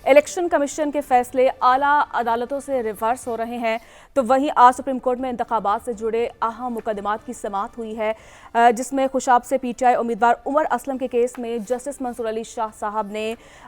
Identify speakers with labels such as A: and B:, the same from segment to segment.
A: Election commission के फैसले आला अदालतों से रिवर्स हो रहे हैं, तो वहीं आज सुप्रीम कोर्ट में इंतखाबात से जुड़े अहम मुकदमात की समाअत हुई है, जिसमें खुशाब से पीटीआई उम्मीदवार उमर असलम के केस में जस्टिस मंसूर अली शाह साहब ने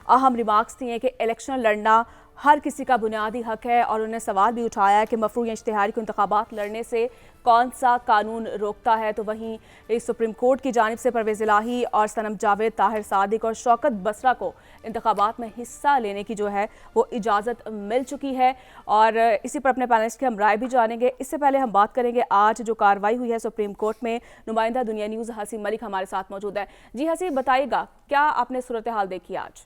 A: अहम रिमार्क्स दिए कि इलेक्शन लड़ना हर किसी का बुनियादी हक है, और उन्होंने सवाल भी उठाया कि मफरू या इश्तिहारी को इंतखाबात लड़ने से कौन सा कानून रोकता है। तो वहीं इस सुप्रीम कोर्ट की जानिब से परवेज़ इलाही और सनम जावेद, ताहिर सादिक और शौकत बसरा को इंतखाबात में हिस्सा लेने की जो है वो इजाज़त मिल चुकी है, और इसी पर अपने पैनलिस्ट की हम राय भी जानेंगे। इससे पहले हम बात करेंगे आज जो कार्रवाई हुई है सुप्रीम कोर्ट में। नुमाइंदा दुनिया न्यूज़ हसी मलिक हमारे साथ मौजूद है। जी हसी, बताइएगा क्या आपने सूरत हाल देखी आज?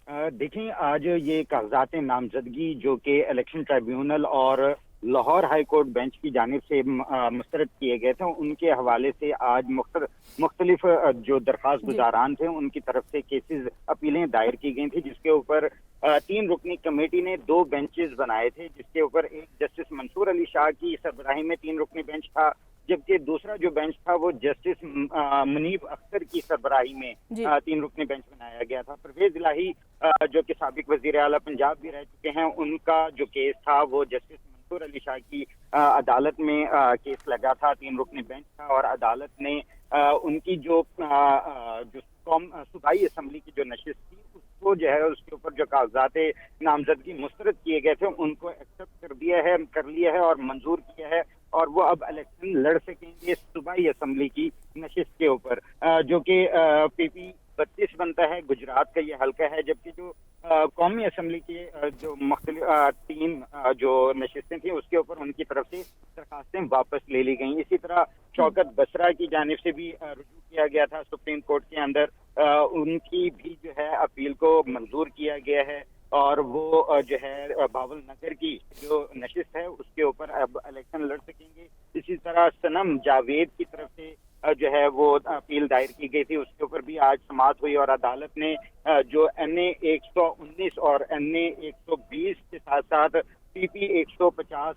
B: देखें, आज ये कागजात नामजदगी जो कि इलेक्शन ट्राइब्यूनल और लाहौर हाई कोर्ट बेंच की जानिब से मुस्तरद किए गए थे, उनके हवाले से आज मुख्तलिफ जो दरख्वास्त गुजारान थे उनकी तरफ से केसेस अपीलें दायर की गई थी, जिसके ऊपर 3 रुकनी कमेटी ने 2 बेंचेस बनाए थे, जिसके ऊपर एक जस्टिस मंसूर अली शाह की सरबराही में 3 रुकनी बेंच था, जबकि दूसरा जो बेंच था वो जस्टिस मुनीब अख्तर की सरबराही में 3 रुकनी बेंच बनाया गया था। परवेज इलाही जो कि साबिक वजीर आला पंजाब भी रह चुके हैं, उनका जो केस था वो जस्टिस मंसूर अली शाह की अदालत में केस लगा था, 3 रुकनी बेंच था, और अदालत ने उनकी जो सूबाई असम्बली की जो नशिस्त थी उसको जो है उसके ऊपर जो कागजात नामजदगी मुस्तरद किए गए थे उनको एक्सेप्ट कर लिया है और मंजूर किया है, और वो अब इलेक्शन लड़ सकेंगे सूबाई असम्बली की नशिस्त के ऊपर, जो कि PP 32 बनता है। गुजरात का ये हल्का है, जबकि जो कौमी असम्बली के जो मुख्तलिफ 3 जो नशिस्तें थी उसके ऊपर उनकी तरफ से दरखास्तें वापस ले ली गई। इसी तरह शौकत बसरा की जानिब से भी रुजू किया गया था सुप्रीम कोर्ट के अंदर, उनकी भी जो है अपील को मंजूर किया गया है, और वो जो है बावल नगर की जो नशिस्त है उसके ऊपर अब इलेक्शन लड़ सकेंगे। इसी तरह सनम जावेद की तरफ से जो है वो अपील दायर की गई थी, उसके ऊपर भी आज समाअत हुई, और अदालत ने जो NA 119 और NA 120 के साथ साथ PP 150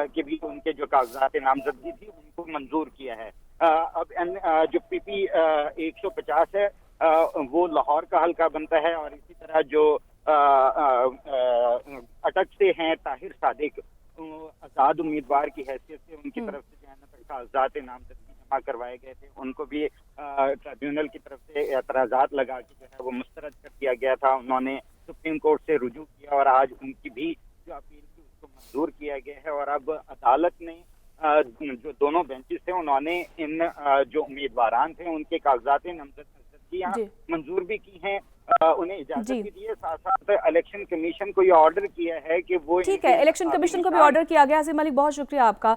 B: के भी उनके जो कागजात नामजदगी थी उनको मंजूर किया है। अब जो PP 150 है वो लाहौर का हल्का बनता है, और इसी तरह जो अटक से हैं ताहिर सादिक, आजाद उम्मीदवार की हैसियत से उनकी तरफ से जो है ना कागजात नामजदगी जमा करवाए गए थे, उनको भी ट्रिब्यूनल की तरफ से एतराजात लगा के जो है वो मुस्तरद कर दिया गया था। उन्होंने सुप्रीम कोर्ट से रुजू किया और आज उनकी भी जो अपील थी उसको मंजूर किया गया है, और अब अदालत ने जो दोनों बेंचेस थे उन्होंने इन जो उम्मीदवारान थे उनके कागजात नामजदगी मंजूर भी की हैं, उन्हें इजाजत भी दी है। साथ साथ इलेक्शन कमीशन को ये ऑर्डर किया है कि वो
A: ठीक है, इलेक्शन कमीशन को भी ऑर्डर किया गया। हसी मलिक, बहुत शुक्रिया आपका।